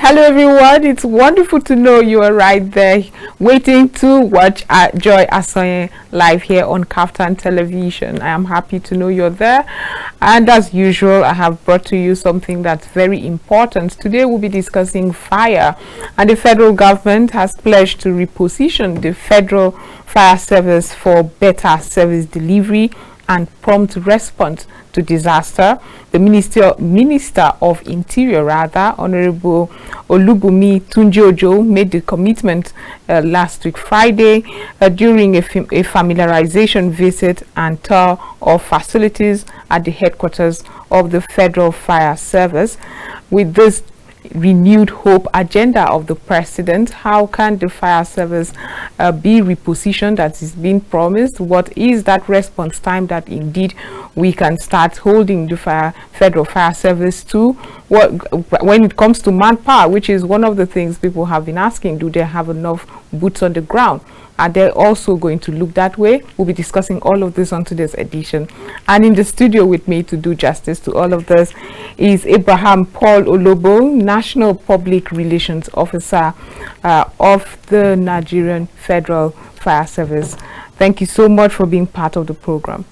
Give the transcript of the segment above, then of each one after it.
Hello everyone, it's wonderful to know you are right there waiting to watch Joyasonye live here on Kaftan television. I am happy to know you're there, and as usual I have brought to you something that's very important. Today we'll be discussing fire, and the federal government has pledged to reposition the federal fire service for better service delivery and prompt response to disaster. The Minister of Interior, Honorable Olubunmi Tunji-Ojo, made the commitment last week Friday during a familiarization visit and tour of facilities at the headquarters of the Federal Fire Service. With this renewed hope agenda of the president, how can the fire service be repositioned as is being promised? What is that response time that indeed we can start holding the federal fire service to? When it comes to manpower, which is one of the things people have been asking, do they have enough boots on the ground? Are they also going to look that way? We'll be discussing all of this on today's edition. And in the studio with me to do justice to all of this is Paul Olobo, National Public Relations Officer of the Nigerian Federal Fire Service. Thank you so much for being part of the program.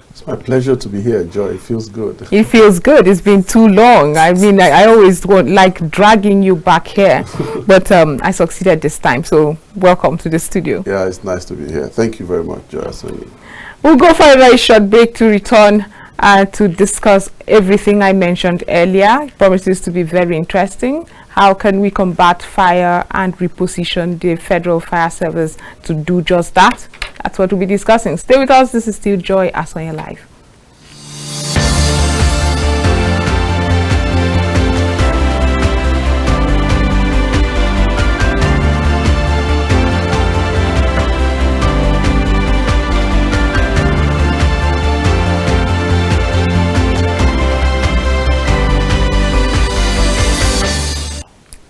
It's my pleasure to be here, Joy. It feels good. It feels good. It's been too long. I mean, I always like dragging you back here, but I succeeded this time. So welcome to the studio. Yeah, it's nice to be here. Thank you very much, Joyasonye. We'll go for a very short break to return to discuss everything I mentioned earlier. It promises to be very interesting. How can we combat fire and reposition the Federal Fire Service to do just that? That's what we'll be discussing. Stay with us. This is still Joyasonyelive.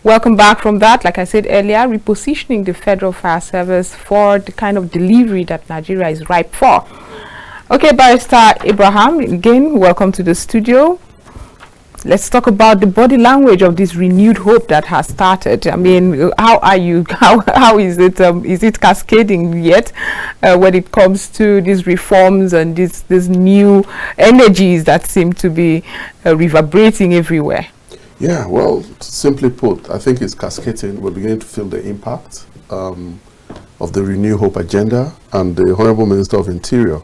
Welcome back from that. Like I said earlier, repositioning the Federal Fire Service for the kind of delivery that Nigeria is ripe for. Okay, Barrister Abraham, again, welcome to the studio. Let's talk about the body language of this renewed hope that has started. I mean, how are you? How is it? Is it cascading yet when it comes to these reforms and these new energies that seem to be reverberating everywhere? Yeah, well, simply put, I think it's cascading. We're beginning to feel the impact of the Renew Hope agenda, and the Honorable Minister of Interior,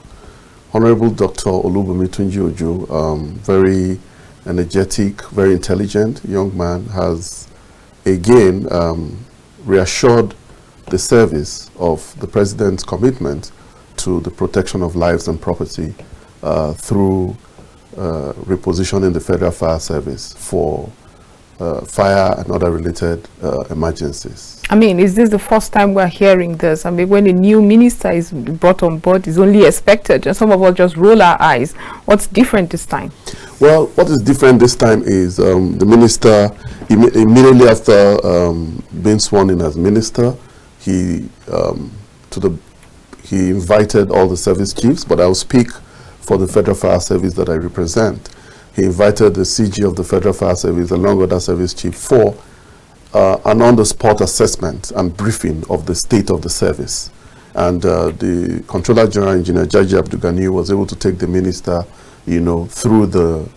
Honorable Dr. Olubunmi Tunji-Ojo, very energetic, very intelligent young man, has again reassured the service of the President's commitment to the protection of lives and property through repositioning the Federal Fire Service for fire and other related emergencies. I mean, is this the first time we're hearing this? I mean, when a new minister is brought on board, is only expected, and some of us just roll our eyes. What's different this time? Well, what is different this time is the minister, immediately after being sworn in as minister, he invited all the service chiefs, but I'll speak for the Federal Fire Service that I represent. He invited the CG of the Federal Fire Service along with that service chief for an on-the-spot assessment and briefing of the state of the service. And the Controller General Engineer Jaji Abdugani was able to take the minister, through the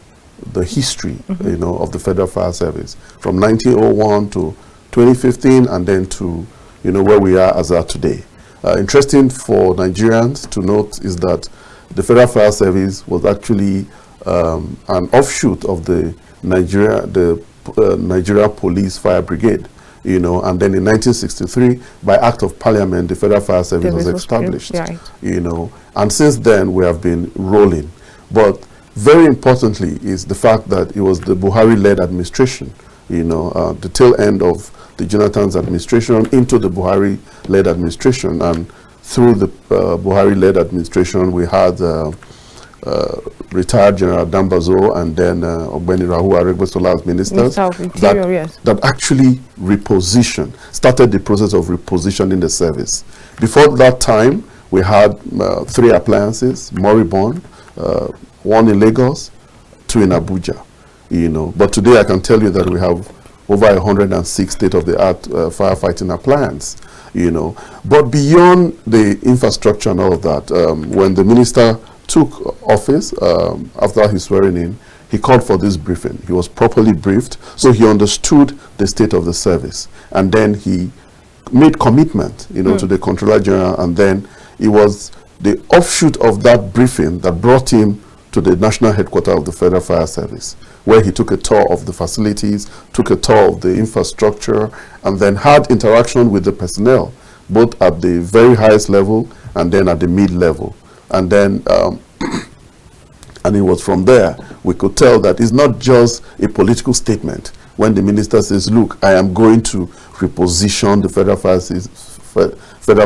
history, of the Federal Fire Service from 1901 to 2015, and then to, where we are as of today. Interesting for Nigerians to note is that the Federal Fire Service was actually an offshoot of the Nigeria Police Fire Brigade, and then in 1963, by Act of Parliament, the Federal Fire Service was established, right. And since then we have been rolling. But very importantly is the fact that it was the Buhari-led administration, the tail end of the Jonathan's administration into the Buhari-led administration, and through the Buhari-led administration, we had retired General Dambazo and then Ogbeni Rahu Aregbesola as ministers that actually started the process of repositioning the service. Before that time, we had 3 appliances, moribund, 1 in Lagos, 2 in Abuja. But today I can tell you that we have over 106 state-of-the-art firefighting appliance, you know. But beyond the infrastructure and all of that, when the minister took office, after his swearing in, he called for this briefing. He was properly briefed, so he understood the state of the service. And then he made commitment, you know, to the Controller General, and then it was the offshoot of that briefing that brought him to the national headquarters of the Federal Fire Service, where he took a tour of the facilities, took a tour of the infrastructure, and then had interaction with the personnel, both at the very highest level and then at the mid-level. And then, and it was from there we could tell that it's not just a political statement when the minister says, look, I am going to reposition the Federal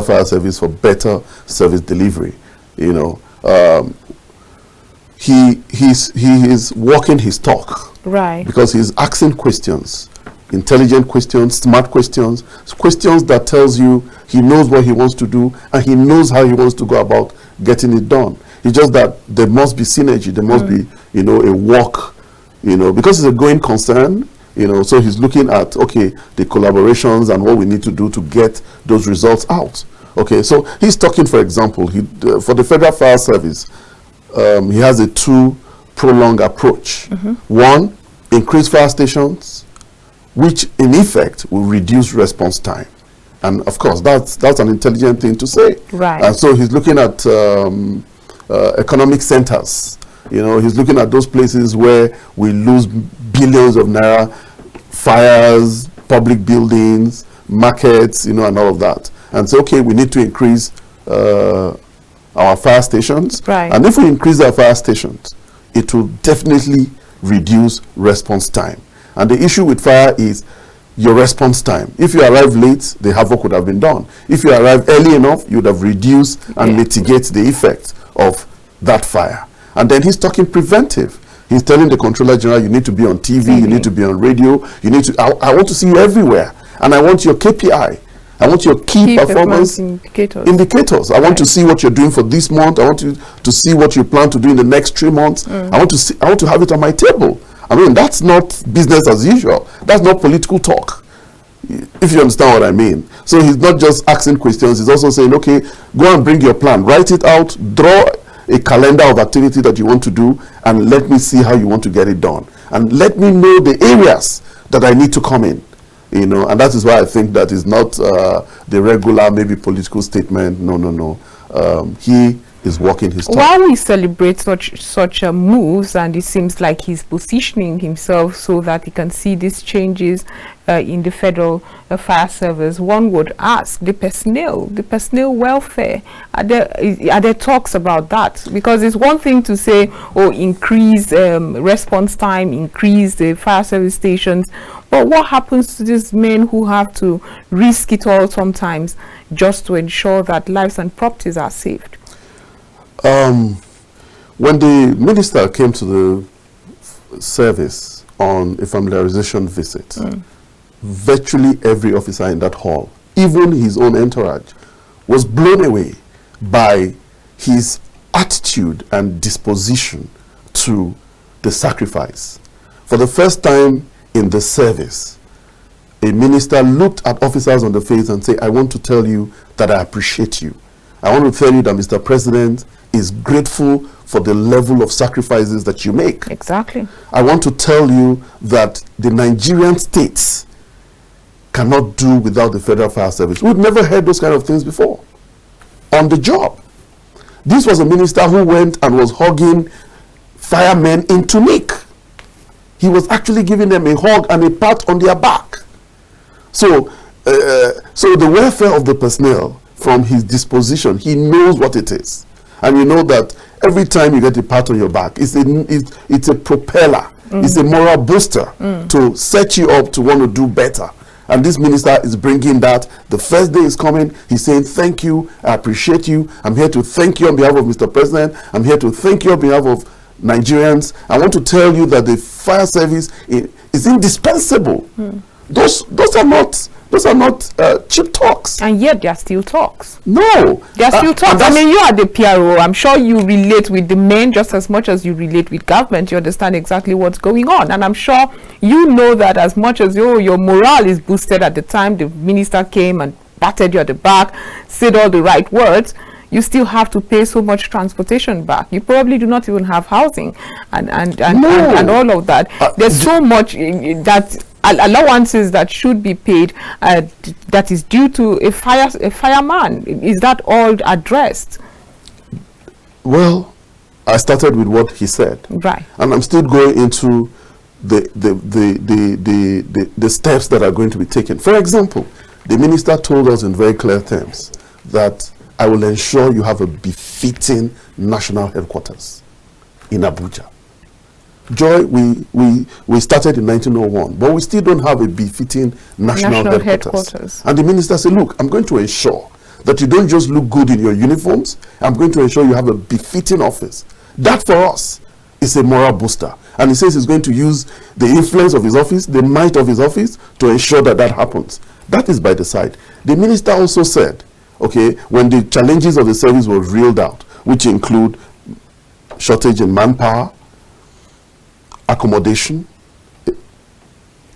Fire Service for better service delivery. You know, he is walking his talk, right? Because he's asking questions, intelligent questions, smart questions, questions that tells you he knows what he wants to do and he knows how he wants to go about getting it done. It's just that there must be synergy, there must be, you know, a work, you know, because it's a going concern, you know, so he's looking at, okay, the collaborations and what we need to do to get those results out. Okay, so he's talking, for example, for the Federal Fire Service, he has a two-pronged approach. One, increase fire stations, which in effect will reduce response time. And of course, that's an intelligent thing to say. Right. And so he's looking at economic centers. You know, he's looking at those places where we lose billions of naira, fires, public buildings, markets, you know, and all of that. And so, okay, we need to increase our fire stations. Right. And if we increase our fire stations, it will definitely reduce response time. And the issue with fire is your response time. If you arrive late, the havoc would have been done. If you arrive early enough, you would have reduced and mitigate the effect of that fire. And then he's talking preventive. He's telling the Controller General, you need to be on TV, you need to be on radio, you need to, I want to see you everywhere. And I want your KPI. I want your key performance indicators. I want to see what you're doing for this month. I want to see what you plan to do in the next 3 months. I want to have it on my table. I mean, that's not business as usual. That's not political talk, if you understand what I mean. So he's not just asking questions. He's also saying, okay, go and bring your plan. Write it out. Draw a calendar of activity that you want to do, and let me see how you want to get it done. And let me know the areas that I need to come in. You know, and that is why I think that is not the regular, maybe political statement. No. He is working his talk. While we celebrate such moves, and it seems like he's positioning himself so that he can see these changes in the Federal Fire Service, one would ask the personnel welfare. Are there talks about that? Because it's one thing to say, oh, increase response time, increase the fire service stations, but what happens to these men who have to risk it all sometimes just to ensure that lives and properties are saved? When the minister came to the service on a familiarization visit, virtually every officer in that hall, even his own entourage, was blown away by his attitude and disposition to the sacrifice. For the first time in the service, a minister looked at officers on the face and said, I want to tell you that I appreciate you. I want to tell you that Mr. President is grateful for the level of sacrifices that you make. Exactly. I want to tell you that the Nigerian states cannot do without the Federal Fire Service. We've never heard those kind of things before. On the job. This was a minister who went and was hugging firemen in tunic. He was actually giving them a hug and a pat on their back. So the welfare of the personnel, from his disposition, he knows what it is. And you know that every time you get a pat on your back, it's a propeller, it's a moral booster to set you up to want to do better. And this minister is bringing that. The first day is coming, he's saying, thank you, I appreciate you. I'm here to thank you on behalf of Mr. President. I'm here to thank you on behalf of Nigerians. I want to tell you that the fire service is indispensable. Those are not Those are not cheap talks. And yet there are still talks. No. There are still talks. I mean, you are the PRO. I'm sure you relate with the men just as much as you relate with government. You understand exactly what's going on. And I'm sure you know that as much as your morale is boosted at the time the minister came and patted you at the back, said all the right words, you still have to pay so much transportation back. You probably do not even have housing and all of that. There's so much that allowances that should be paid that is due to a fireman. Is that all addressed? Well, I started with what he said, right, and I'm still going into the steps that are going to be taken. For example, the minister told us in very clear terms that I will ensure you have a befitting national headquarters in Abuja. Joy, we started in 1901, but we still don't have a befitting national headquarters. And the minister said, look, I'm going to ensure that you don't just look good in your uniforms. I'm going to ensure you have a befitting office. That for us is a moral booster. And he says he's going to use the influence of his office, the might of his office, to ensure that that happens. That is by the side. The minister also said, okay, when the challenges of the service were reeled out, which include shortage in manpower, accommodation,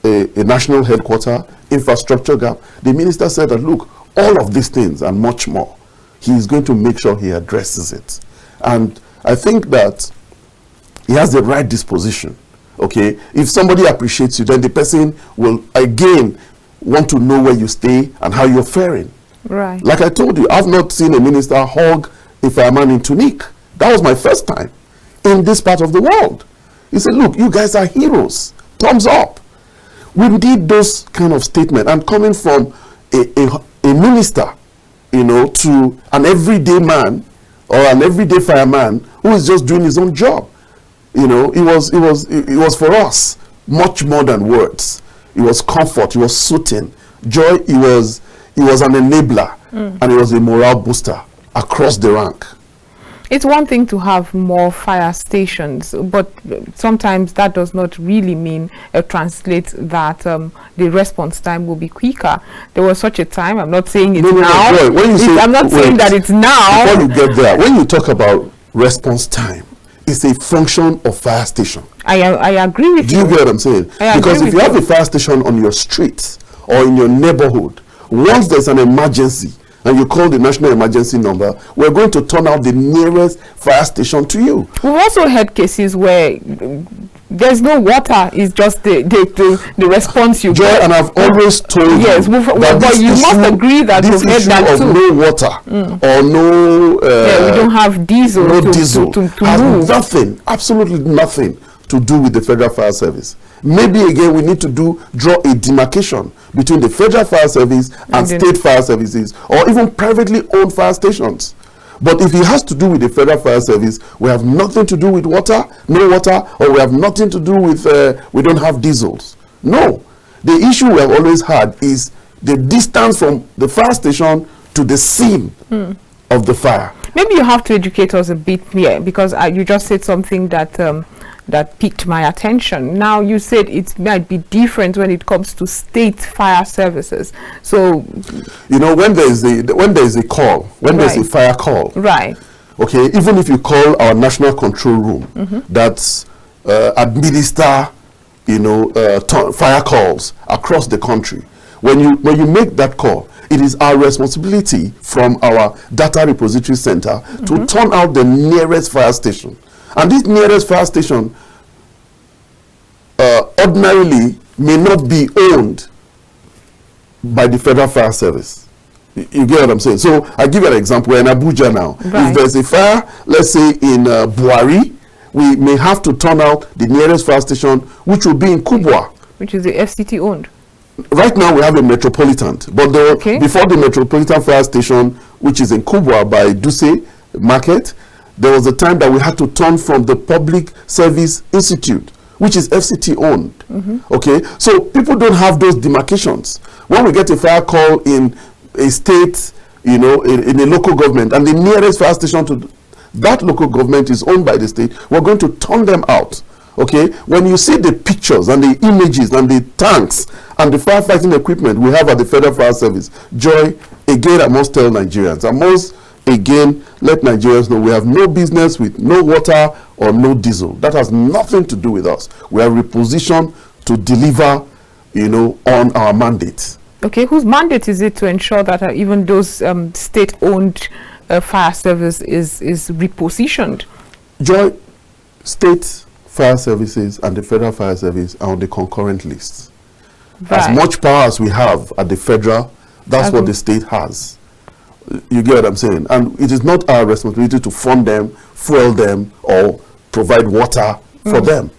a national headquarter, infrastructure gap, the minister said that, look, all of these things and much more, he is going to make sure he addresses it. And I think that he has the right disposition, okay? If somebody appreciates you, then the person will, again, want to know where you stay and how you're faring. Right. Like I told you, I've not seen a minister hug a fireman in tunic. That was my first time in this part of the world. He said, look, you guys are heroes. Thumbs up. We need those kind of statements. And coming from a minister, you know, to an everyday man or an everyday fireman who is just doing his own job. You know, it was for us much more than words. It was comfort. It was soothing. Joy, it was an enabler, and it was a morale booster across the rank. It's one thing to have more fire stations, but sometimes that does not really mean translate that the response time will be quicker. There was such a time, I'm not saying it's now. No, when you say, I'm not saying that it's now. Before you get there, when you talk about response time, it's a function of fire station. I agree with you. Do you get what I'm saying? Because if you have a fire station on your street or in your neighborhood, once there's an emergency and you call the national emergency number, we're going to turn out the nearest fire station to you. We've also had cases where there's no water, it's just the response you get. And I've always told you that but you must agree that this issue of no water or no we don't have diesel to has move. nothing, absolutely nothing to do with the Federal Fire Service. Maybe again we need to draw a demarcation between the Federal Fire Service and state fire services, or even privately owned fire stations. But if it has to do with the Federal Fire Service, we have nothing to do with water, no water, or we have nothing to do with we don't have diesels. No. The issue we have always had is the distance from the fire station to the scene of the fire. Maybe you have to educate us a bit here, because you just said something that piqued my attention. Now you said it might be different when it comes to state fire services. So, you know, when there is a call, when there's a fire call, right? Okay, even if you call our national control room, that's administer, you know, fire calls across the country. When you make that call, it is our responsibility from our data repository center to turn out the nearest fire station. And this nearest fire station ordinarily may not be owned by the Federal Fire Service. You get what I'm saying? So I give you an example. We're in Abuja now. Right. If there's a fire, let's say in Buhari, we may have to turn out the nearest fire station, which will be in Kubwa, which is the FCT owned. Right now we have a Metropolitan, but before the Metropolitan Fire Station, which is in Kubwa by Duse Market, there was a time that we had to turn from the Public Service Institute, which is FCT owned. Okay, so people don't have those demarcations. When we get a fire call in a state, you know, in a local government, and the nearest fire station to that local government is owned by the state, we're going to turn them out Okay, when you see the pictures and the images and the tanks and the firefighting equipment we have at the Federal Fire Service, Joy, again, I must tell Nigerians, I must again let Nigerians know we have no business with no water or no diesel. That has nothing to do with us. We are repositioned to deliver, you know, on our mandate. Okay, whose mandate is it to ensure that even those state-owned fire service is repositioned? Joy, state fire services and the Federal Fire Service are on the concurrent list. Right. As much power as we have at the federal, that's what the state has. You get what I'm saying? And it is not our responsibility to fund them, fuel them, or provide water for them,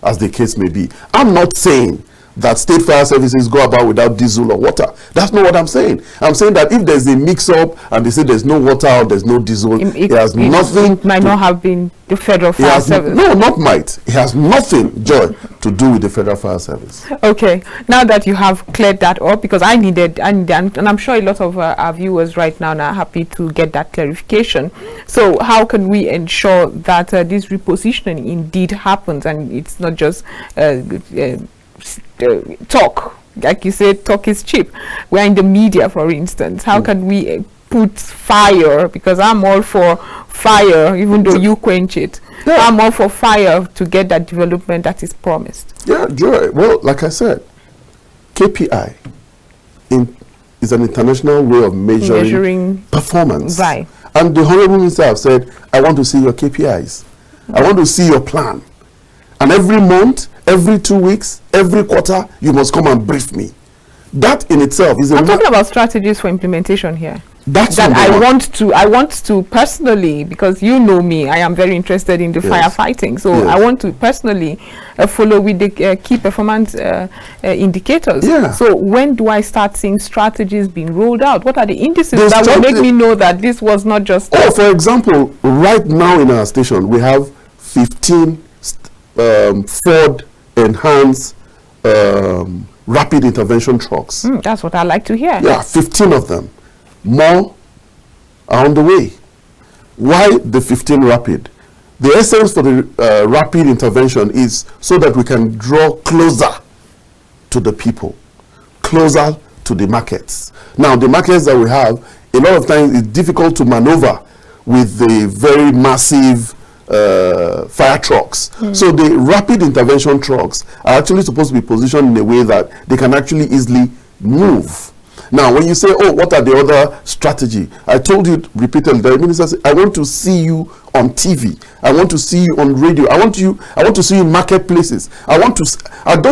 as the case may be. I'm not saying that state fire services go about without diesel or water. That's not what I'm saying. I'm saying that if there's a mix-up and they say there's no water or there's no diesel, it has nothing. It might not have been the Federal Fire Service. No, not might. It has nothing, Joy, to do with the Federal Fire Service. Okay. Now that you have cleared that up, because I needed, and I'm sure a lot of our viewers right now are happy to get that clarification. So how can we ensure that this repositioning indeed happens and it's not just talk? Like you said, talk is cheap. We're in the media, for instance. How can we put fire, because I'm all for fire, even though you quench it. I'm all for fire to get that development that is promised. Yeah, Joy. Well, like I said, KPI is an international way of measuring performance. Right. And the Honorable Minister have said, I want to see your KPIs. I want to see your plan. And every month, every 2 weeks, every quarter, you must come and brief me. That in itself is I'm talking about strategies for implementation here. That's that I want to personally, because you know me, I am very interested in the firefighting. So I want to personally follow with the key performance indicators. So when do I start seeing strategies being rolled out? What are the indices that will make me know that this was not just... for example, right now in our station, we have 15 Ford enhanced rapid intervention trucks. That's what I like to hear. Yeah, 15 of them. More are on the way. Why the 15 rapid? The essence for the rapid intervention is so that we can draw closer to the people, closer to the markets. Now, the markets that we have, a lot of times it's difficult to maneuver with the very massive fire trucks. So the rapid intervention trucks are actually supposed to be positioned in a way that they can actually easily move. Now, when you say, oh, what are the other strategy? I told you repeatedly, the minister said, I want to see you on TV. I want to see you on radio. I want to see you in marketplaces. I don't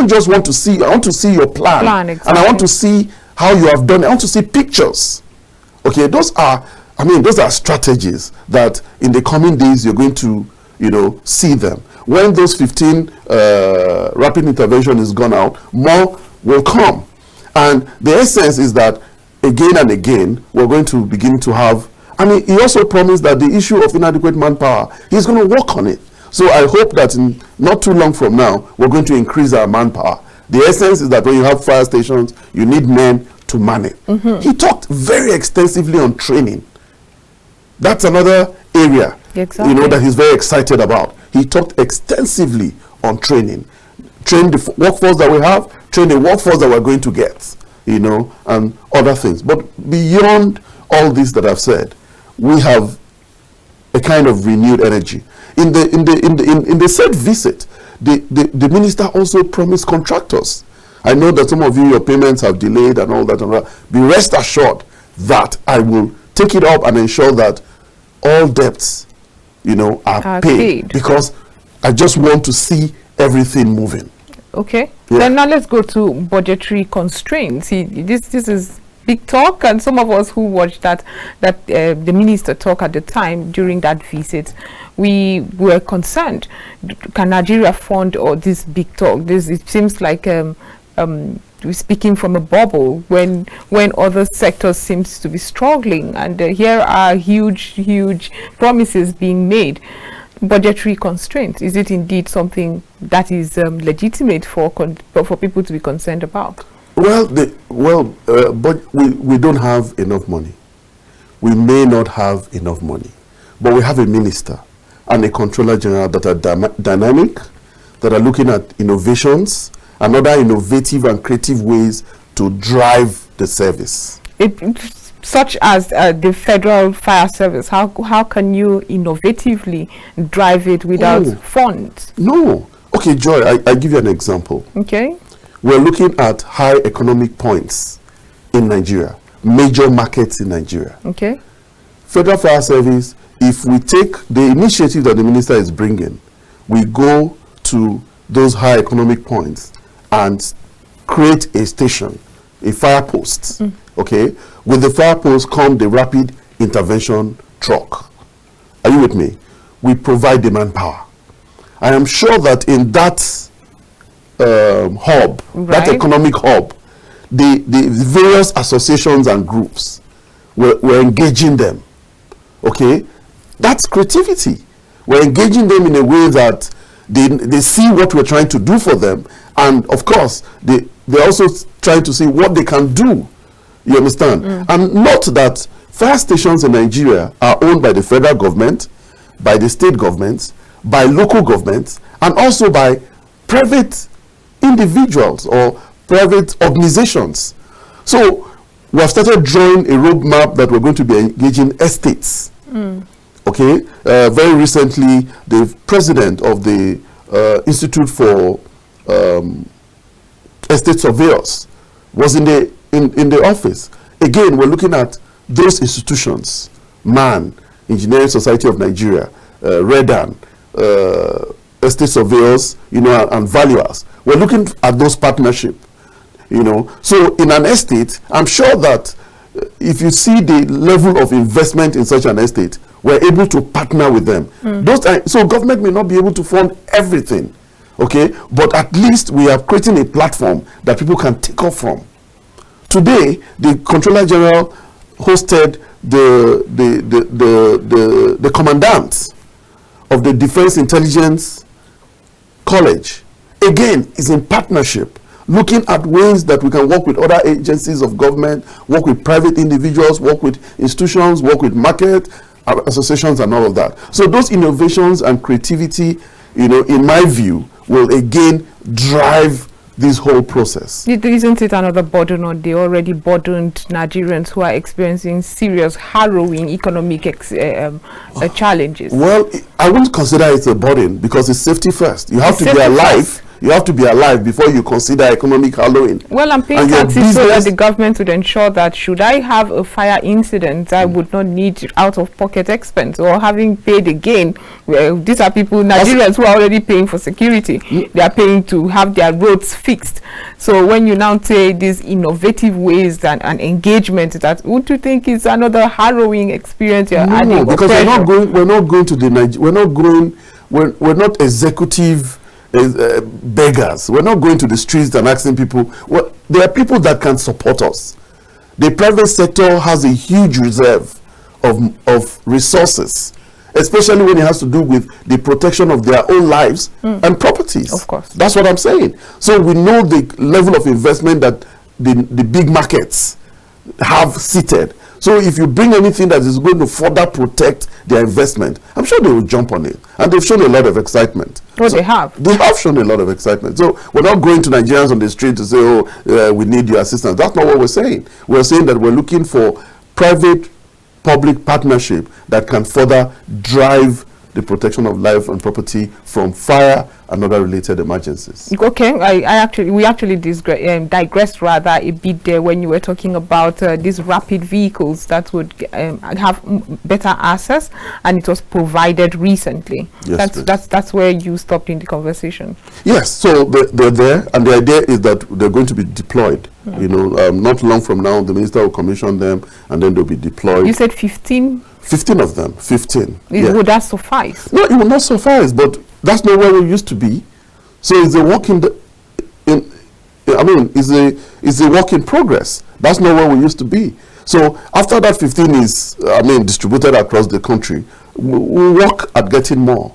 just want to see you, I want to see your plan. Exactly. And I want to see how you have done it. I want to see pictures. Okay, those are strategies that in the coming days you're going to, see them. When those 15 rapid intervention is gone out, more will come. And the essence is that again and again, we're going to begin to have, he also promised that the issue of inadequate manpower, he's going to work on it. So I hope that in not too long from now, we're going to increase our manpower. The essence is that when you have fire stations, you need men to man it. He talked very extensively on training. That's another area, that he's very excited about. He talked extensively on training. Train the workforce that we have, train the workforce that we're going to get, and other things. But beyond all this that I've said, we have a kind of renewed energy. In the said visit, the minister also promised contractors. I know that some of you, your payments have delayed and all that. Be rest assured that I will take it up and ensure that all debts, are paid. Because I just want to see everything moving. Okay. Then now let's go to budgetary constraints. This is big talk, and some of us who watched that the minister talk at the time during that visit, we were concerned. Can Nigeria fund all this big talk? It seems like we're speaking from a bubble when other sectors seems to be struggling, and here are huge promises being made. Budgetary constraints, is it indeed something that is legitimate for people to be concerned about? But we don't have enough money. We may not have enough money, but we have a minister and a controller general that are dynamic, that are looking at innovations and other innovative and creative ways to drive the service. Such as the Federal Fire Service, how can you innovatively drive it without funds? No. Okay, Joy, I give you an example. Okay. We're looking at high economic points in Nigeria, major markets in Nigeria. Okay. Federal Fire Service, if we take the initiative that the minister is bringing, we go to those high economic points and create a station, a fire post. Okay, with the fire post come the rapid intervention truck. Are you with me? We provide the manpower. I am sure that in that hub, that economic hub, the various associations and groups we're engaging them. Okay, that's creativity. We're engaging them in a way that they see what we're trying to do for them, and of course they're also trying to see what they can do. You understand? And note that fire stations in Nigeria are owned by the federal government, by the state governments, by local governments, and also by private individuals or private organizations. So we have started drawing a roadmap that we're going to be engaging estates. Okay, very recently the president of the Institute for Estate Surveyors was in the office. Again, we're looking at those institutions: MAN, Engineering Society of Nigeria, REDAN, Estate Surveyors, and Valuers. We're looking at those partnerships, So in an estate, I'm sure that if you see the level of investment in such an estate, we're able to partner with them. So government may not be able to fund everything, okay, but at least we are creating a platform that people can take off from. Today, the Controller General hosted the commandant of the Defense Intelligence College. Again, is in partnership, looking at ways that we can work with other agencies of government, work with private individuals, work with institutions, work with market associations and all of that. So those innovations and creativity, in my view, will again drive this whole process. Isn't it another burden on the already burdened Nigerians who are experiencing serious, harrowing economic challenges? Well, I wouldn't consider it a burden because it's safety first. You have to be alive. You have to be alive before you consider economic hallowing. Well, I'm paying taxes so that the government would ensure that should I have a fire incident, I would not need out-of-pocket expense, or having paid again. Well, these are people, Nigerians, who are already paying for security. They are paying to have their roads fixed. So when you now say these innovative ways and engagement, that would you think is another harrowing experience you're adding? No, because we're not going to the we're not executive beggars. We're not going to the streets and asking people. Well, there are people that can support us. The private sector has a huge reserve of resources, especially when it has to do with the protection of their own lives and properties. Of course. That's what I'm saying. So we know the level of investment that the big markets have seated. So if you bring anything that is going to further protect their investment, I'm sure they will jump on it. And they've shown a lot of excitement. Oh, so they have? They have shown a lot of excitement. So we're not going to Nigerians on the street to say, we need your assistance. That's not what we're saying. We're saying that we're looking for private-public partnership that can further drive the protection of life and property from fire and other related emergencies. Okay, we actually digressed rather a bit there when you were talking about these rapid vehicles that would have better access, and it was provided recently. Yes, that's where you stopped in the conversation. Yes, so they're there, and the idea is that they're going to be deployed. Not long from now, the minister will commission them, and then they'll be deployed. You said 15? 15 of them, 15. Would that suffice? No, it will not suffice, but that's not where we used to be. So it's a work it's a work in progress. That's not where we used to be. So after that 15 is, distributed across the country, we'll work at getting more.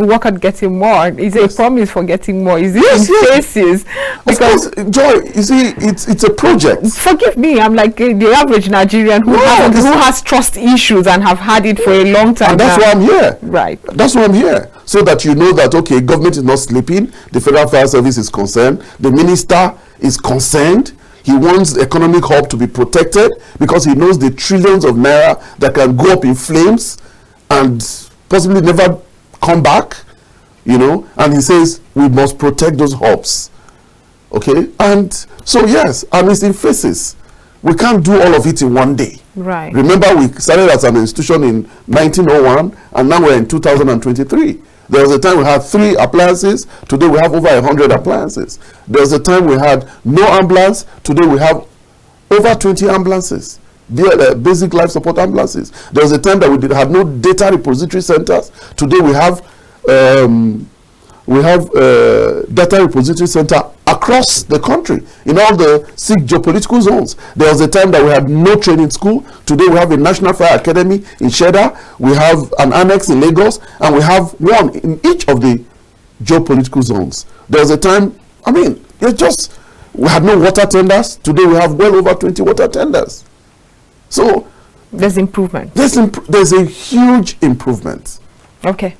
work at getting more. Is it a promise for getting more? Is it in faces? Because of course, Joy, you see, it's a project. Forgive me, I'm like the average Nigerian who has trust issues and have had it for a long time. And that's why I'm here. Right. That's why I'm here. So that you know that, okay, government is not sleeping, the Federal Fire Service is concerned, the minister is concerned. He wants the economic hub to be protected because he knows the trillions of naira that can go up in flames and possibly never come back, you know, and he says we must protect those hubs. Okay, and so yes, and it's in phases. We can't do all of it in one day. Right. Remember, we started as an institution in 1901, and now we're in 2023. There was a time we had 3 appliances. Today we have over 100 appliances. There was a time we had no ambulance. Today we have over 20 ambulances. Basic life support ambulances. There was a time that we had no data repository centers. Today we have data repository center across the country in all the 6 geopolitical zones. There was a time that we had no training school. Today we have a National Fire Academy in Sheda. We have an annex in Lagos, and we have one in each of the geopolitical zones. There was a time, I mean, we had no water tenders. Today we have well over 20 water tenders. So there's improvement. There's a huge improvement. Okay.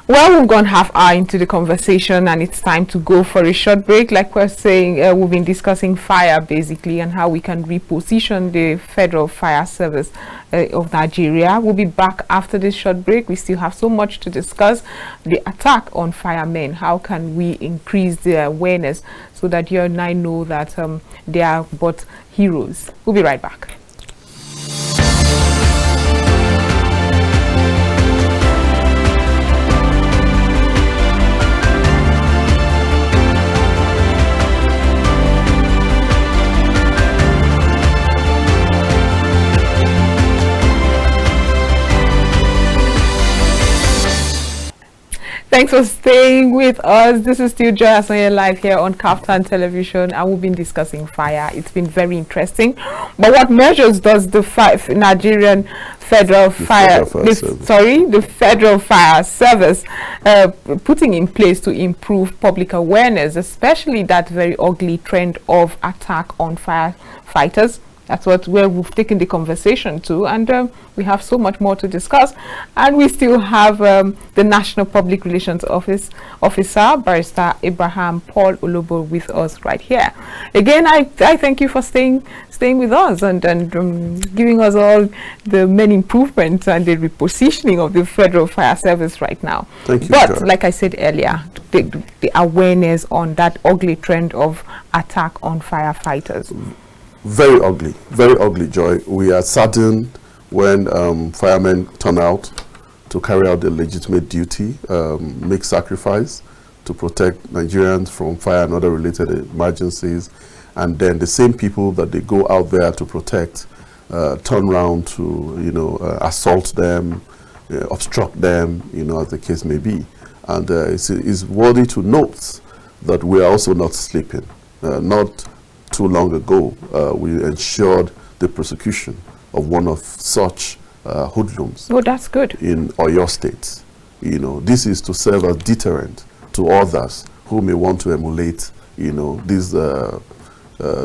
Well, we've gone half hour into the conversation, and it's time to go for a short break. Like we're saying, we've been discussing fire basically and how we can reposition the Federal Fire Service of Nigeria. We'll be back after this short break. We still have so much to discuss. The attack on firemen. How can we increase the awareness so that you and I know that they are but heroes? We'll be right back. Thanks for staying with us. This is still Joyasonyelive here on Kaftan television, and we've been discussing fire. It's been very interesting. But what measures does the Nigerian Federal Fire Service putting in place to improve public awareness, especially that very ugly trend of attack on firefighters? That's where we've taken the conversation to, and we have so much more to discuss. And we still have the National Public Relations Officer, Barrister Abraham Paul Olobo, with us right here. Again, I thank you for staying with us and giving us all the many improvements and the repositioning of the Federal Fire Service right now. Thank you. But like I said earlier, the awareness on that ugly trend of attack on firefighters. Very ugly, Joy. We are saddened when firemen turn out to carry out their legitimate duty, make sacrifice to protect Nigerians from fire and other related emergencies, and then the same people that they go out there to protect turn around to assault them, obstruct them, as the case may be. And it's worthy to note that we are also not sleeping. Not too long ago, we ensured the prosecution of one of such hoodlums. Oh, that's good. In Oyo State. This is to serve as deterrent to others who may want to emulate, this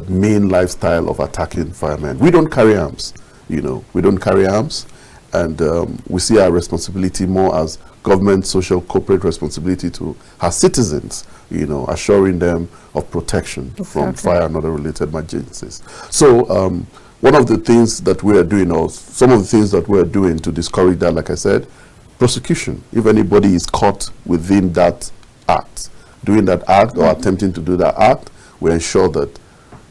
main lifestyle of attacking firemen. We don't carry arms, we don't carry arms, and we see our responsibility more as government, social, corporate responsibility to our citizens, assuring them of protection from fire and other related emergencies. So one of the things that we are doing, or some of the things that we are doing to discourage that, like I said, prosecution. If anybody is caught within that act, doing that act or attempting to do that act, we ensure that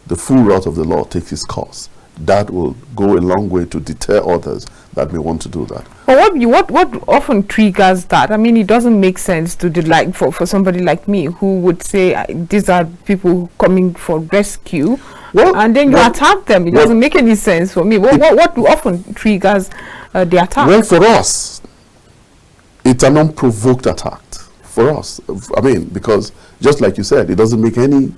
the full route of the law takes its course. That will go a long way to deter others that may want to do that. But what often triggers that? I mean, it doesn't make sense to do, like for somebody like me who would say these are people coming for rescue, and then you attack them. It doesn't make any sense for me. What often triggers the attack? Well, for us, it's an unprovoked attack. For us, I mean, because just like you said, it doesn't make any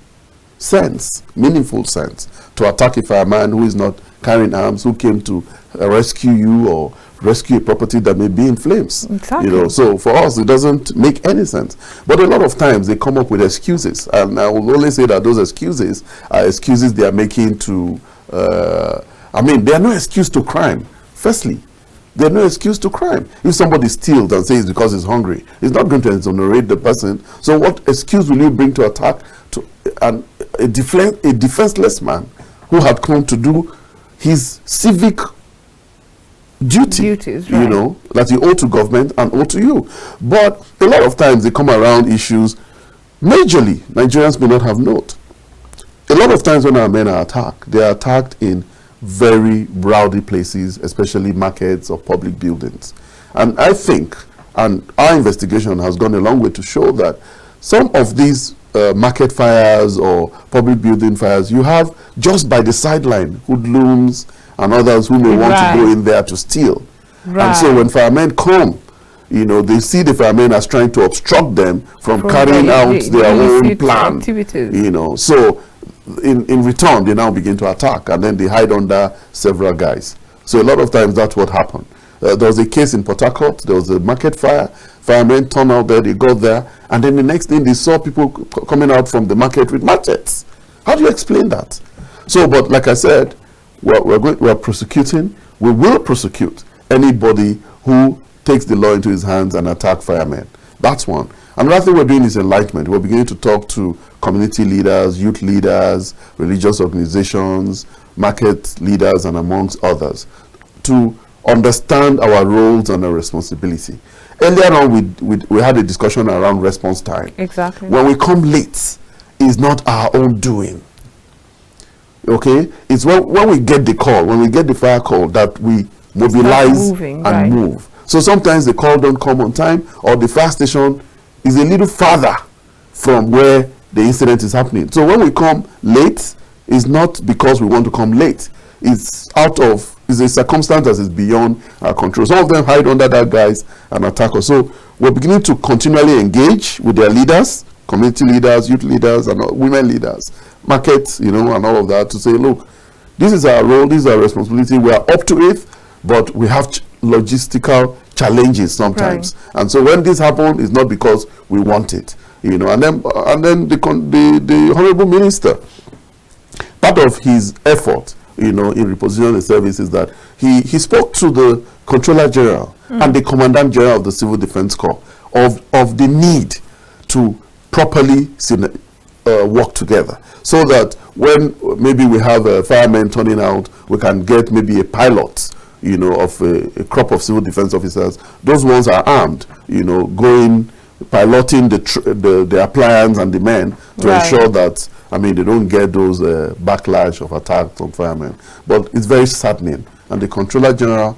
sense, meaningful sense, to attack a fireman who is not carrying arms, who came to rescue you or rescue a property that may be in flames. Exactly. You know, so for us, it doesn't make any sense. But a lot of times they come up with excuses, and I will only say that those excuses are excuses they are making to. I mean, they are no excuse to crime. Firstly, they are no excuse to crime. If somebody steals and says because he's hungry, he's not going to exonerate the person. So what excuse will you bring to attack to a defenseless man who had come to do his civic duties, right, you know, that you owe to government and owe to you? But a lot of times they come around issues majorly Nigerians may not have note. A lot of times when our men are attacked, they are attacked in very rowdy places, especially markets or public buildings. And I think, and our investigation has gone a long way to show that some of these market fires or public building fires, you have just by the sideline hoodlums and others who may want to go in there to steal. And so when firemen come, you know, they see the firemen as trying to obstruct them from carrying out their own plan. Activities. You know, so in return, they now begin to attack, and then they hide under several guys. So a lot of times that's what happened. There was a case in Port Harcourt. There was a market fire. Firemen turned out there. They got there, and then the next thing they saw people coming out from the market with machetes. How do you explain that? So, but like I said, we're prosecuting. We will prosecute anybody who takes the law into his hands and attack firemen. That's one. Another thing we're doing is enlightenment. We're beginning to talk to community leaders, youth leaders, religious organizations, market leaders, and amongst others, to understand our roles and our responsibility. Earlier on, we had a discussion around response time. Exactly. When we come late, it's not our own doing. Okay? It's when we get the call, when we get the fire call, that we mobilize and move. So sometimes the call don't come on time, or the fire station is a little farther from where the incident is happening. So when we come late, it's not because we want to come late. It's a circumstance that is beyond our control. Some of them hide under that guise and attack us. So we're beginning to continually engage with their leaders, community leaders, youth leaders, and women leaders, markets, you know, and all of that, to say, look, this is our role, this is our responsibility. We are up to it, but we have logistical challenges sometimes. Right. And so when this happens, it's not because we want it, you know. And then the Honorable Minister, part of his effort, you know, in repositioning the service is that he spoke to the Controller General and the Commandant General of the Civil Defense Corps of the need to properly work together, so that when maybe we have firemen turning out, we can get maybe a pilot, you know, of a crop of civil defense officers. Those ones are armed, you know, piloting the appliance and the men to ensure that, I mean, they don't get those backlash of attacks from firemen. But it's very saddening. And the Controller General,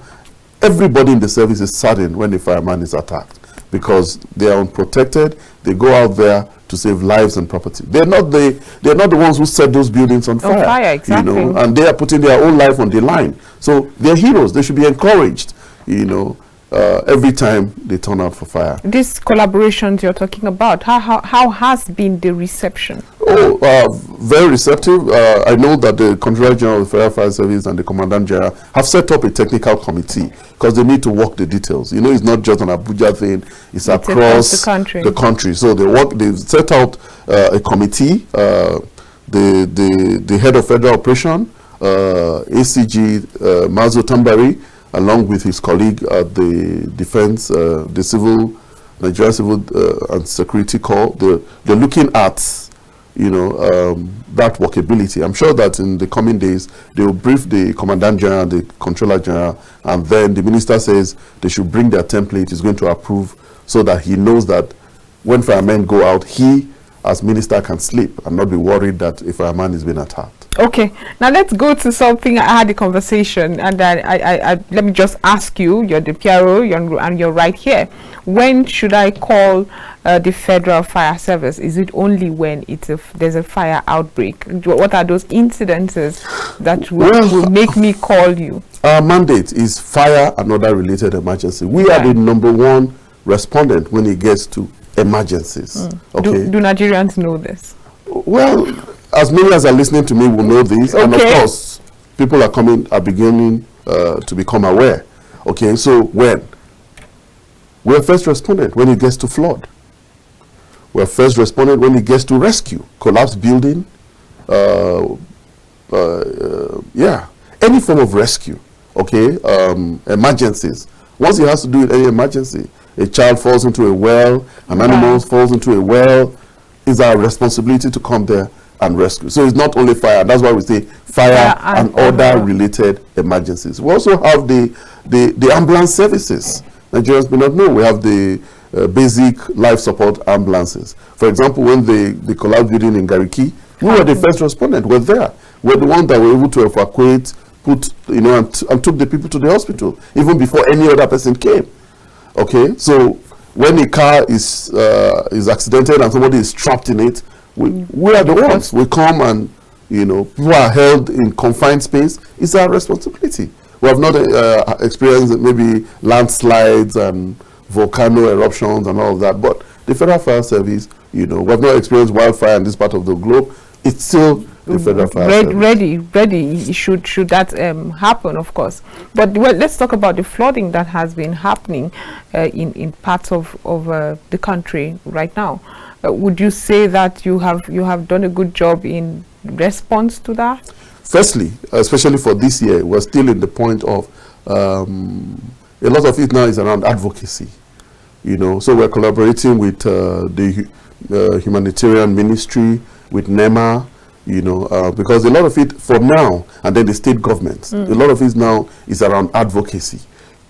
everybody in the service is saddened when the fireman is attacked, because they are unprotected. They go out there to save lives and property. They're not the ones who set those buildings on fire. Exactly. You know, and they are putting their own life on the line. So they're heroes. They should be encouraged, you know, every time they turn out for fire. These collaborations you're talking about, how has been the reception? Very receptive. I know that the Controller General of the Federal Fire Service and the Commandant General have set up a technical committee, because they need to work the details. You know, it's not just an Abuja thing, it's across the country. So they've set out a committee, the head of federal operation, ACG Mazo Tambari, along with his colleague at the defense, the Nigerian Civil and Security Corps. They're looking at, you know, that workability. I'm sure that in the coming days, they will brief the Commandant General and the Controller General, and then the Minister says they should bring their template. He's going to approve, so that he knows that when firemen go out, he, as Minister, can sleep and not be worried that a fireman is being attacked. Okay, now let's go to something. I had a conversation, and I let me just ask you, you're the PRO, and you're right here. When should I call the Federal Fire Service? Is it only when there's a fire outbreak? What are those incidences that will make me call you? Our mandate is fire and other related emergency. We are the #1 respondent when it gets to emergencies. Okay. Do Nigerians know this? Well, as many as are listening to me will know this, and of course, People are beginning to become aware. Okay, so when? We're first responded when it gets to flood. We're first responded when it gets to rescue, collapsed building, any form of rescue, okay, emergencies. Once it has to do with any emergency, a child falls into a well, an animal falls into a well, it's our responsibility to come there and rescue. So it's not only fire, that's why we say fire and other related emergencies. We also have the ambulance services. Nigerians may not know, we have the basic life support ambulances. For example, when the collapsed building in Gariki, we were the first respondent, we're there. We're the one that were able to evacuate, and took the people to the hospital, even before any other person came. Okay, so when a car is accidented and somebody is trapped in it, we are the ones. We come and, people are held in confined space. It's our responsibility. We have not experienced maybe landslides and volcano eruptions and all of that, but the Federal Fire Service, we have not experienced wildfire in this part of the globe. It's still the Federal Fire Service. Ready. Should that happen, of course. But let's talk about the flooding that has been happening in parts of the country right now. Would you say that you have done a good job in response to that? Firstly, especially for this year, we're still in the point of a lot of it now is around advocacy. So we're collaborating with the humanitarian ministry, with NEMA, because a lot of it for now, and then the state governments, a lot of it now is around advocacy,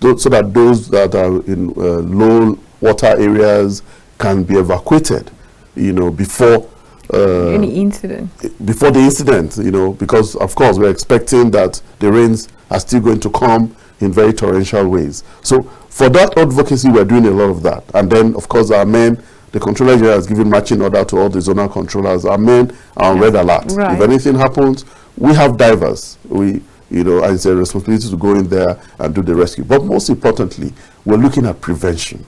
so that those that are in low water areas can be evacuated, before any incident. Before the incident, because of course we're expecting that the rains are still going to come in very torrential ways. So for that advocacy, we're doing a lot of that. And then, of course, our men, the controller general has given marching order to all the zonal controllers. Our men are on red alert. Right. If anything happens, we have divers. And it's a responsibility to go in there and do the rescue. But most importantly, we're looking at prevention.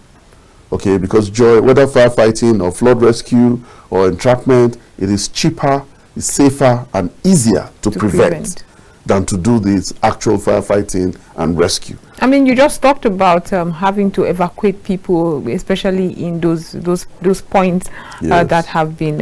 Okay, because whether firefighting or flood rescue or entrapment, it is cheaper, it's safer, and easier to prevent than to do this actual firefighting and rescue. I mean, you just talked about having to evacuate people, especially in those points that have been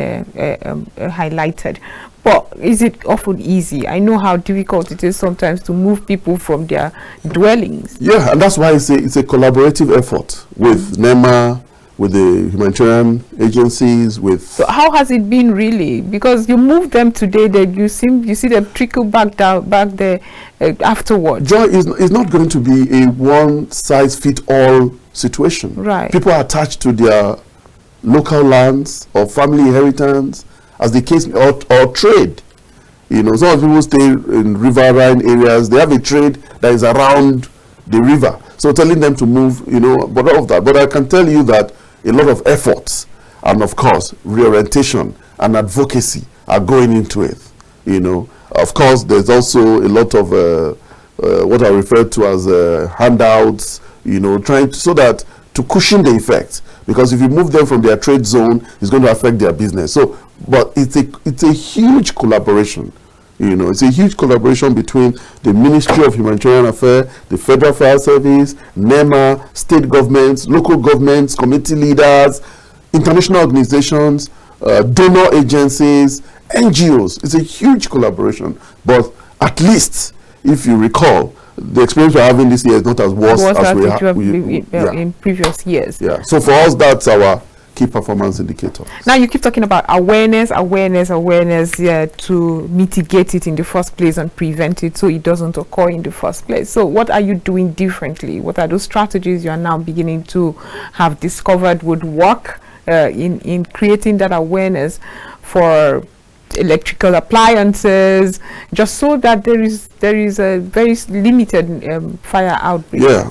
highlighted. But is it often easy? I know how difficult it is sometimes to move people from their dwellings. Yeah, and that's why it's a collaborative effort with NEMA, with the humanitarian agencies, with... So how has it been really? Because you move them today, that you see them trickle back there afterwards. Joy is not going to be a one-size-fits-all situation. Right. People are attached to their local lands or family inheritance, as the case, or trade. Some people stay in riverine areas. They have a trade that is around the river. So telling them to move, but all of that. But I can tell you that a lot of efforts and, of course, reorientation and advocacy are going into it. Of course, there's also a lot of what I refer to as handouts, trying so that to cushion the effects. Because if you move them from their trade zone, it's going to affect their business. So, but it's a huge collaboration. It's a huge collaboration between the Ministry of Humanitarian Affairs, the Federal Fire Service, NEMA, state governments, local governments, community leaders, international organizations, donor agencies, NGOs. It's a huge collaboration. But at least, if you recall, the experience we're having this year is not as worse as we have in previous years. Yeah. So for us, that's our key performance indicator. Now you keep talking about awareness, to mitigate it in the first place and prevent it so it doesn't occur in the first place. So what are you doing differently? What are those strategies you are now beginning to have discovered would work in creating that awareness for electrical appliances, just so that there is a very limited fire outbreak? Yeah.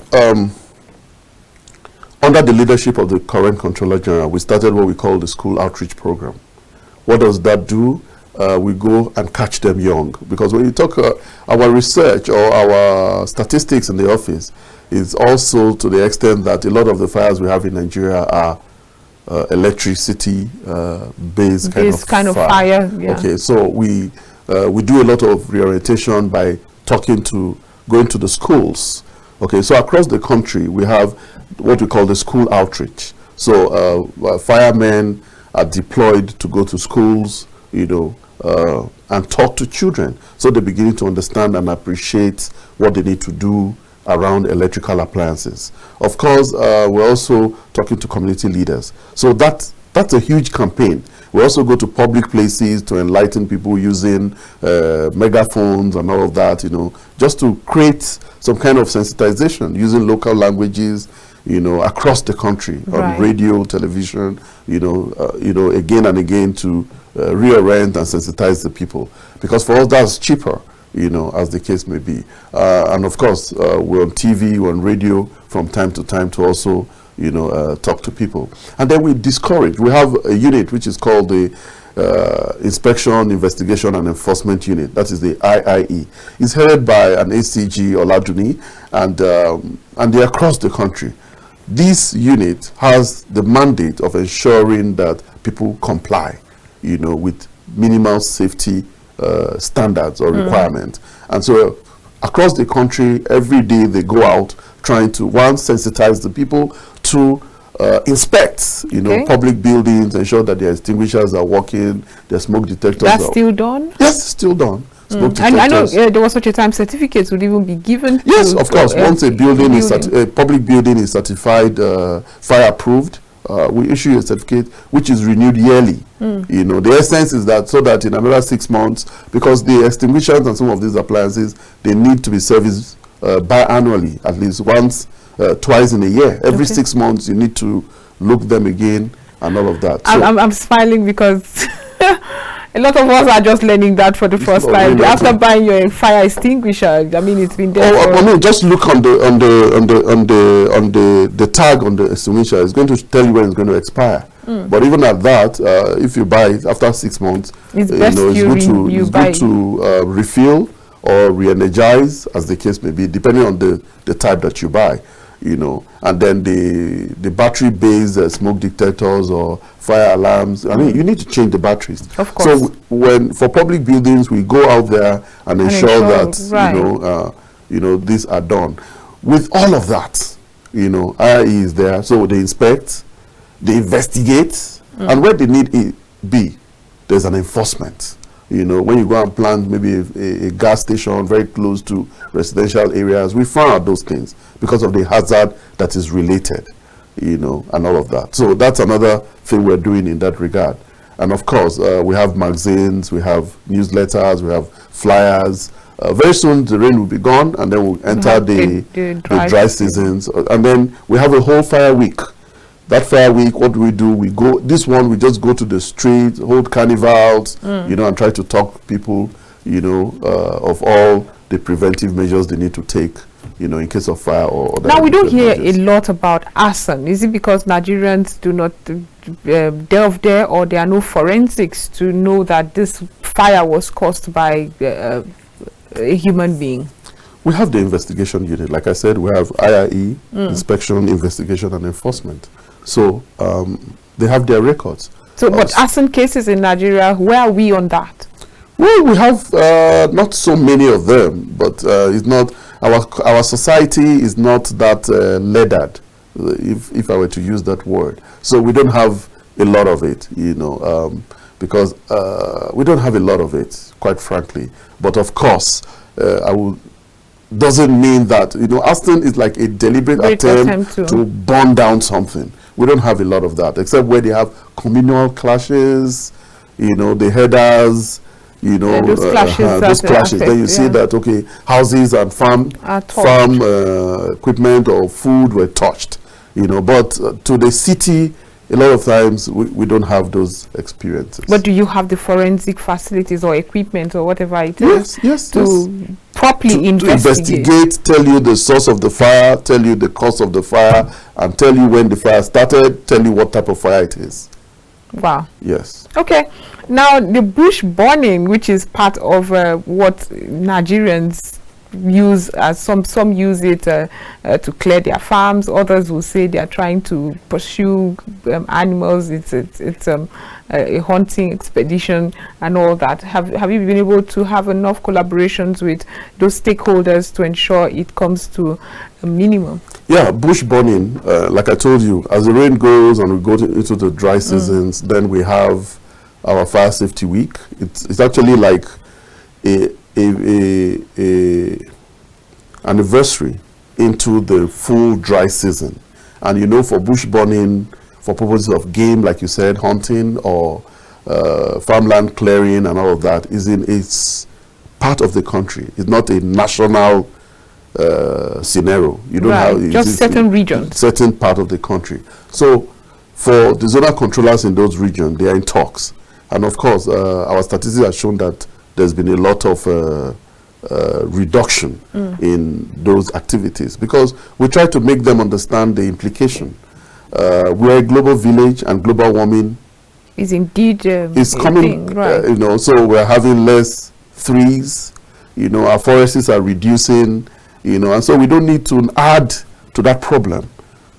Under the leadership of the current Controller General, we started what we call the school outreach program. What does that do? We go and catch them young. Because when you talk, our research or our statistics in the office is also to the extent that a lot of the fires we have in Nigeria are electricity based kind of fire. Yeah. Okay, so we do a lot of reorientation by going to the schools. Okay, so across the country, we have what we call the school outreach. So firemen are deployed to go to schools, and talk to children, so they're beginning to understand and appreciate what they need to do around electrical appliances. Of course, we're also talking to community leaders. So that's a huge campaign. We also go to public places to enlighten people using megaphones and all of that, just to create some kind of sensitization using local languages, across the country, on radio, television, again and again to reorient and sensitize the people. Because for us, that's cheaper, as the case may be. And of course, we're on TV, we're on radio from time to time to also, talk to people. And then we discourage. We have a unit which is called the Inspection, Investigation and Enforcement Unit. That is the IIE. It's headed by an ACG, Oladuni, and they're across the country. This unit has the mandate of ensuring that people comply, with minimal safety standards or requirements. And so across the country, every day they go out trying to, one, sensitize the people, two, inspect, public buildings, ensure that their extinguishers are working, their smoke detectors That's still done? Yes, still done. And I know there was such a time certificates would even be given. Yes, of course. Once a building is a public building is certified fire approved, we issue a certificate which is renewed yearly. The essence is that so that in another 6 months, because the extinguishers and some of these appliances, they need to be serviced biannually, at least once, twice in a year. Every 6 months, you need to look them again and all of that. So I'm smiling because a lot of us are just learning that for the first time. After buying your fire extinguisher, I mean, it's been there. Just look on the tag on the extinguisher. It's going to tell you when it's going to expire. But even at that, if you buy it after 6 months, it's good to refill or re-energize, as the case may be, depending on the type that you buy. And then the battery-based smoke detectors or fire alarms. I mean, you need to change the batteries. Of course. So for public buildings, we go out there and ensure that these are done. With all of that, IIE is there, so they inspect, they investigate, and where they need be, there's an enforcement. When you go and plant maybe a gas station very close to residential areas, we found out those things because of the hazard that is related, and all of that. So that's another thing we're doing in that regard. And of course, we have magazines, we have newsletters, we have flyers. Very soon the rain will be gone, and then we'll enter the dry seasons. And then we have a whole fire week. That fire week, what do? We go, this one, we just go to the street, hold carnivals, and try to talk people, of all the preventive measures they need to take, in case of fire or other. Now, we don't hear a lot about arson. Is it because Nigerians do not delve there, or there are no forensics to know that this fire was caused by a human being? We have the investigation unit. Like I said, we have IIE, Inspection, Investigation and Enforcement. So they have their records. So, but arson cases in Nigeria, where are we on that? Well, we have not so many of them, but it's not our society is not that leathered, if I were to use that word. So we don't have a lot of it, because we don't have a lot of it, quite frankly. But of course, doesn't mean that arson is like a deliberate attempt to burn down something. We don't have a lot of that, except where they have communal clashes, the headers, those clashes. Then you see that houses and farm equipment or food were touched, but to the city, a lot of times we don't have those experiences. But do you have the forensic facilities or equipment or whatever it is to properly investigate, tell you the source of the fire, tell you the cause of the fire, and tell you when the fire started, tell you what type of fire it is? Wow. Yes. Okay. Now, the bush burning, which is part of what Nigerians use some use it to clear their farms. Others will say they are trying to pursue animals. It's a hunting expedition and all that. Have you been able to have enough collaborations with those stakeholders to ensure it comes to a minimum? Yeah, bush burning, like I told you, as the rain goes and we go into the dry seasons, then we have our fire safety week. It's actually like a anniversary into the full dry season. And you know, for bush burning, for purposes of game, like you said, hunting or farmland clearing and all of that, it's part of the country. It's not a national scenario. You don't have just certain regions, certain part of the country. So for the zonal controllers in those regions, they are in talks. And of course, our statistics have shown that there's been a lot of reduction in those activities, because we try to make them understand the implication. We're a global village, and global warming is indeed is coming. Thing, right. You know, so we're having less trees. You know, our forests are reducing. You know, and so we don't need to add to that problem.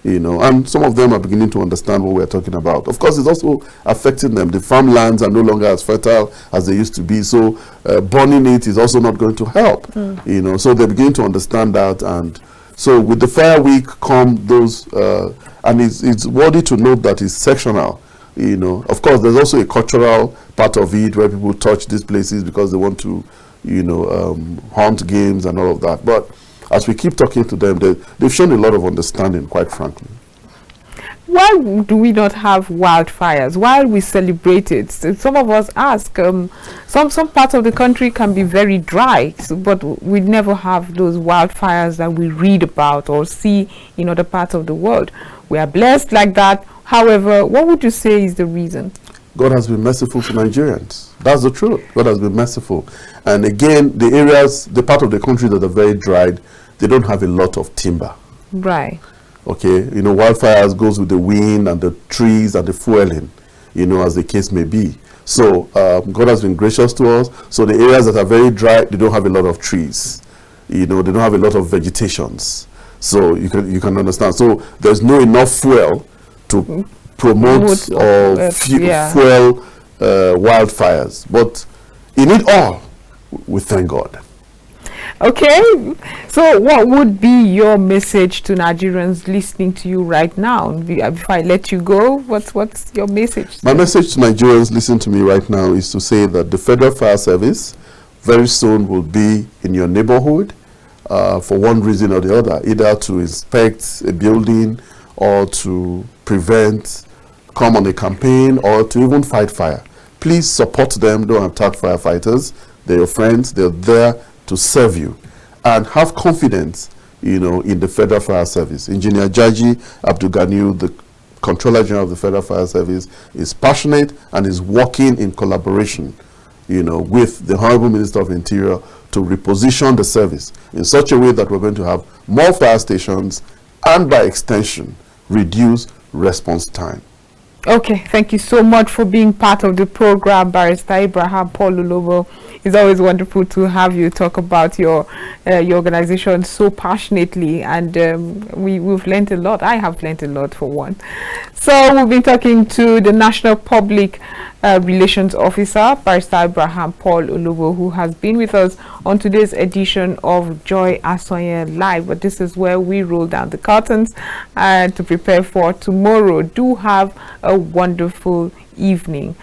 You know, and some of them are beginning to understand what we're talking about. Of course, it's also affecting them. The farmlands are no longer as fertile as they used to be, so burning it is also not going to help. You know, so they're beginning to understand that, and so with the fire week come those, and it's worthy to note that it's sectional. You know, of course, there's also a cultural part of it where people touch these places because they want to, you know, hunt games and all of that. But as we keep talking to them, they've shown a lot of understanding, quite frankly. Why do we not have wildfires while we celebrate it? Some of us ask, some parts of the country can be very dry, but we never have those wildfires that we read about or see in other parts of the world. We are blessed like that. However, what would you say is the reason? God has been merciful to Nigerians. That's the truth. God has been merciful. And again, the areas, the part of the country that are very dried, they don't have a lot of timber. Right. Okay. You know, wildfires goes with the wind and the trees and the fueling, you know, as the case may be. So God has been gracious to us. So the areas that are very dry, they don't have a lot of trees. You know, they don't have a lot of vegetations. So you can understand. So there's no enough fuel to promote or fuel wildfires. But in it all, we thank God. Okay, so what would be your message to Nigerians listening to you right now? Before I let you go, what's your message? My message to Nigerians listening to me right now is to say that the Federal Fire Service very soon will be in your neighborhood for one reason or the other, either to inspect a building or to prevent, come on a campaign, or to even fight fire. Please support them. Don't attack firefighters. They're your friends. They're there to serve you, and have confidence, you know, in the Federal Fire Service. Engineer Jaji Abdulganiu, the Controller General of the Federal Fire Service, is passionate and is working in collaboration, you know, with the Honorable Minister of Interior to reposition the service in such a way that we're going to have more fire stations and, by extension, reduce response time. Okay, thank you so much for being part of the program, Barrister Abraham Paul Olobo. It's always wonderful to have you talk about your organization so passionately, and we've learned a lot. I have learned a lot, for one. So we've been talking to the National Public Relations Officer, Barrister Abraham Paul Olobo, who has been with us on today's edition of Joyasonye Live. But this is where we roll down the curtains to prepare for tomorrow. Do have a wonderful evening.